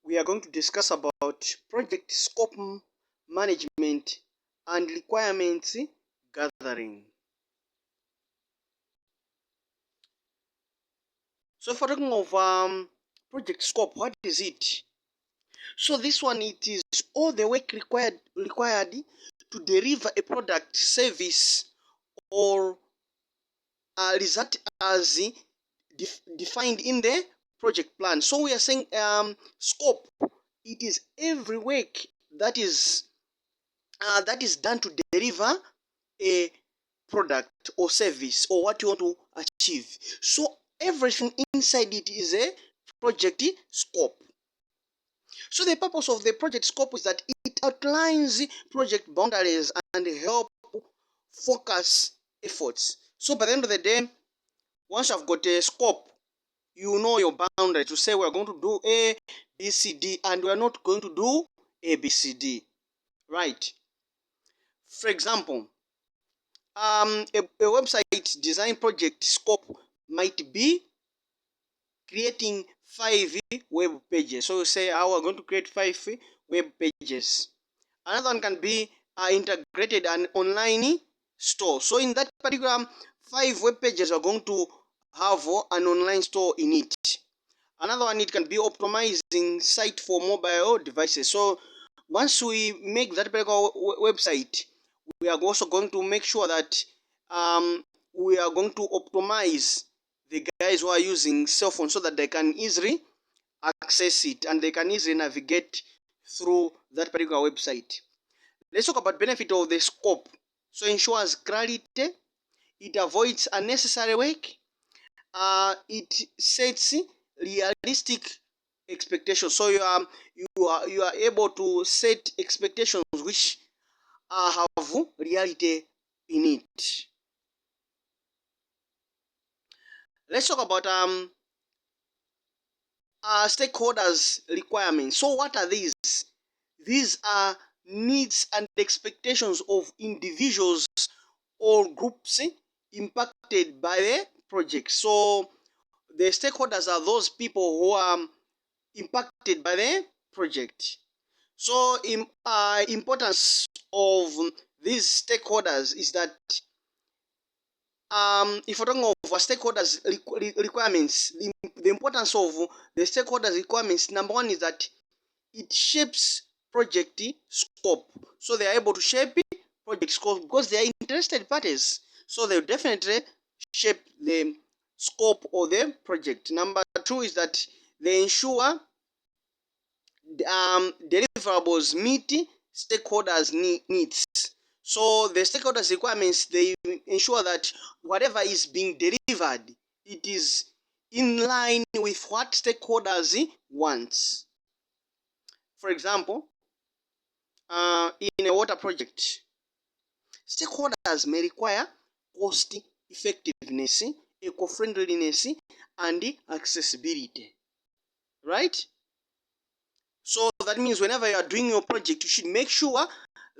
we are going to discuss about project scope management and requirements gathering. So if we're talking of project scope, what is it? So this one, it is all the work required to deliver a product, service, or result as defined in the project plan. So we are saying scope, it is every work that is done to deliver a product or service or what you want to achieve. So everything inside it is a project scope. So the purpose of the project scope is that it outlines project boundaries and help focus efforts. So by the end of the day, once you've got a scope, you know your boundary to say we're going to do A, B, C, D, and we're not going to do A, B, C, D. Right? For example, a website design project scope might be creating 5 web pages. So you say, we're going to create 5 web pages. Another one can be integrated an online store. So in that particular 5 web pages, we're going to have an online store in it. Another one, it can be optimizing site for mobile devices. So once we make that particular website, we are also going to make sure that we are going to optimize the guys who are using cell phones so that they can easily access it and they can easily navigate through that particular website. Let's talk about benefit of the scope. So it ensures clarity, it avoids unnecessary work, it sets realistic expectations. So you are able to set expectations which have reality in it. Let's talk about stakeholders requirements. So what are these? These are needs and expectations of individuals or groups impacted by the project. So the stakeholders are those people who are impacted by the project. So importance of these stakeholders is that if we're talking of stakeholders requirements, the importance of the stakeholders requirements, number one is that it shapes project scope. So they are able to shape project scope because they are interested parties. So they will definitely shape the scope of the project. Number two is that they ensure deliverables meet stakeholders needs. So the stakeholders requirements, they ensure that whatever is being delivered, it is in line with what stakeholders want. For example, in a water project, stakeholders may require cost effectiveness, eco-friendliness, and accessibility. Right? So that means whenever you are doing your project, you should make sure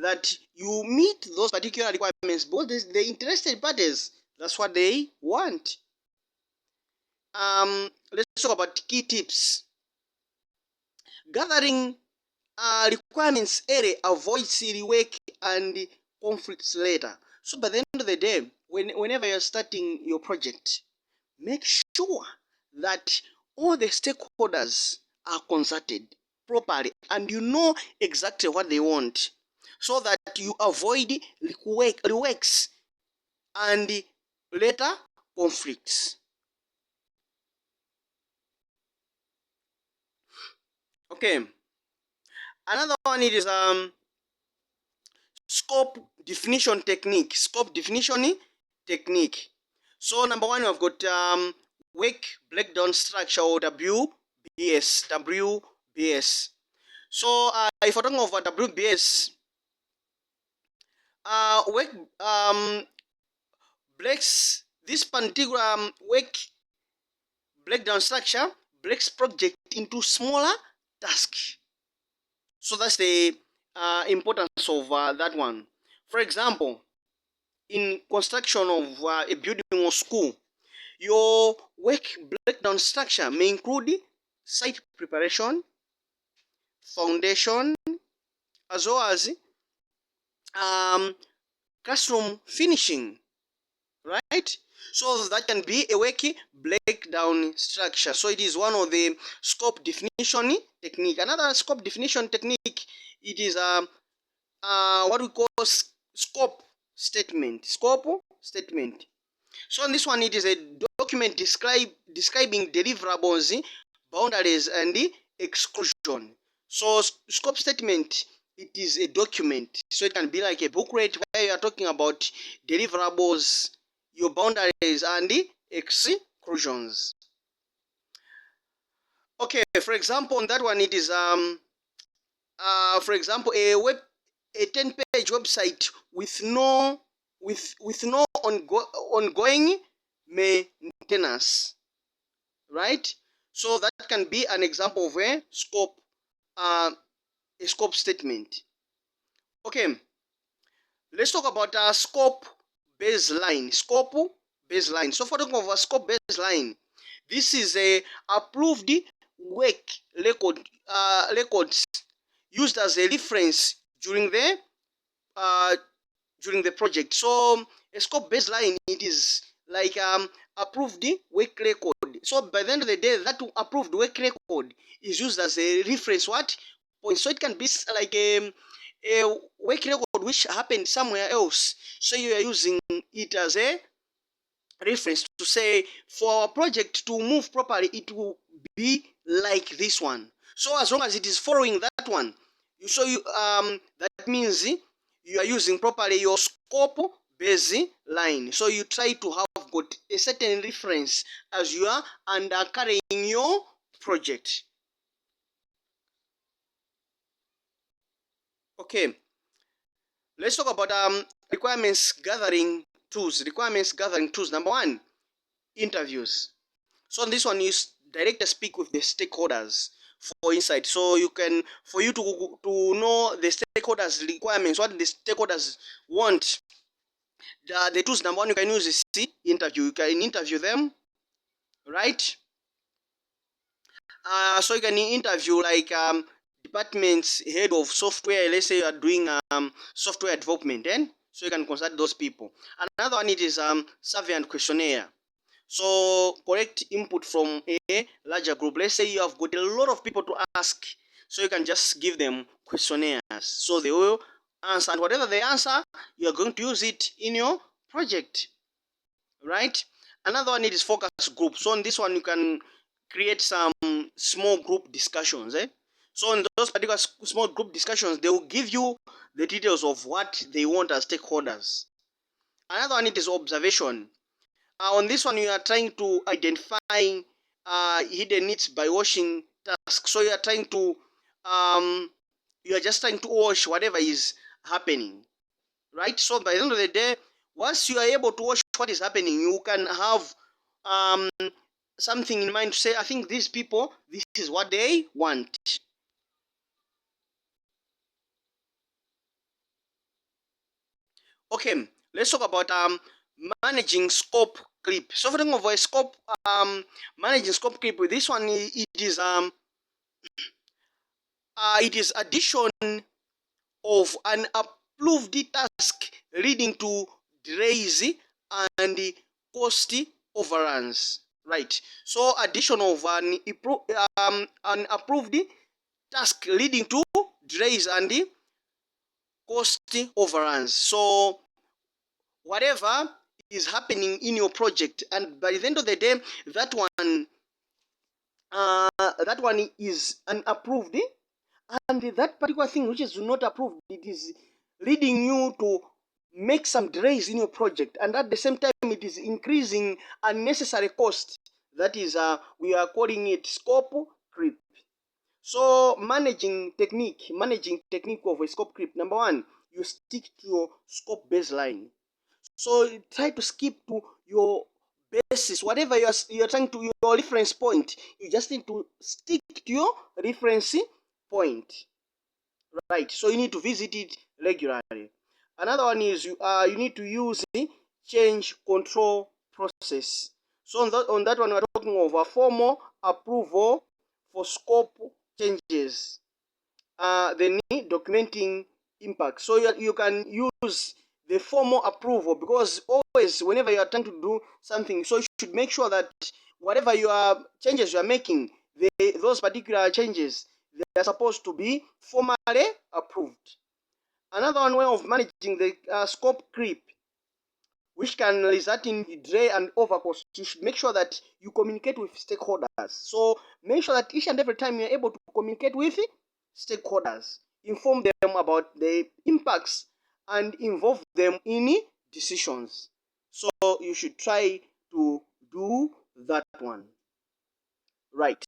that you meet those particular requirements, both the interested parties. That's what they want. Let's talk about key tips. Gathering requirements early avoids silly work and conflicts later. So by the end of the day, whenever you're starting your project, make sure that all the stakeholders are consulted properly and you know exactly what they want so that you avoid reworks and later conflicts. Okay, another one is scope definition technique. So number one, we've got work breakdown structure or WBS. So if we're talking about WBS, work breaks this particular work breakdown structure breaks project into smaller tasks. So that's the importance of that one. For example, in construction of a building or school, your work breakdown structure may include site preparation, foundation, as well as classroom finishing, right? So that can be a work breakdown structure. So it is one of the scope definition technique. Another scope definition technique, it is what we call scope statement. Scope statement. So on this one, it is a document describing deliverables, boundaries, and exclusion. So scope statement, it is a document. So it can be like a booklet where you are talking about deliverables, your boundaries, and exclusions. Okay, for example, on that one, it is for example, a 10-page website with no ongoing maintenance, right? So that can be an example of uh, a scope statement. Okay, let's talk about scope baseline. Scope baseline. So for talking of a scope baseline, this is a approved work records used as a reference during the project. So a scope baseline, it is like approved work record. So by the end of the day, that approved work record is used as a reference point. So it can be like a work record which happened somewhere else. So you are using it as a reference to say for our project to move properly, it will be like this one. So as long as it is following that one, that means you are using properly your scope baseline. So you try to have got a certain reference as you are under carrying your project. Okay, let's talk about requirements gathering tools. Requirements gathering tools. Number one, interviews. So on this one, you directly speak with the stakeholders for insight. So for you to know the stakeholders' requirements, what the stakeholders want. The tools, number one, you can use is interview. You can interview them, right? So you can interview like departments head of software. Let's say you are doing software development, then so you can consult those people. Another one, it is survey and questionnaire. So collect input from a larger group. Let's say you have got a lot of people to ask, so you can just give them questionnaires. So they will answer, and whatever they answer, you are going to use it in your project, right? Another one is focus group. So on this one, you can create some small group discussions. So in those particular small group discussions, they will give you the details of what they want as stakeholders. Another one, it is observation. On this one, you are trying to identify hidden needs by washing tasks. So you are trying to, you are just trying to wash whatever is happening, right? So by the end of the day, once you are able to watch what is happening, you can have um, something in mind to say, I think these people, this is what they want. Okay, let's talk about managing scope creep. So for talking of a scope, managing scope creep, with this one, it is addition of an approved task leading to delays and cost overruns. Right. So addition of an approved task leading to delays and cost overruns. So whatever is happening in your project, and by the end of the day, that one is unapproved, and that particular thing which is not approved, it is leading you to make some delays in your project, and at the same time it is increasing unnecessary cost. That is we are calling it scope creep. So managing technique of a scope creep. Number one, you stick to your scope baseline. So try to skip to your basis, whatever you're trying to, your reference point. You just need to stick to your reference point, right? So you need to visit it regularly. Another one is you need to use the change control process. So on that one, we're talking of a formal approval for scope changes. then documenting impact. So you can use the formal approval, because always whenever you are trying to do something, so you should make sure that whatever changes you are making, those particular changes, they are supposed to be formally approved. Another one way of managing the scope creep, which can result in delay and overcost, you should make sure that you communicate with stakeholders. So make sure that each and every time you're able to communicate with stakeholders, inform them about the impacts and involve them in decisions. So you should try to do that one. Right.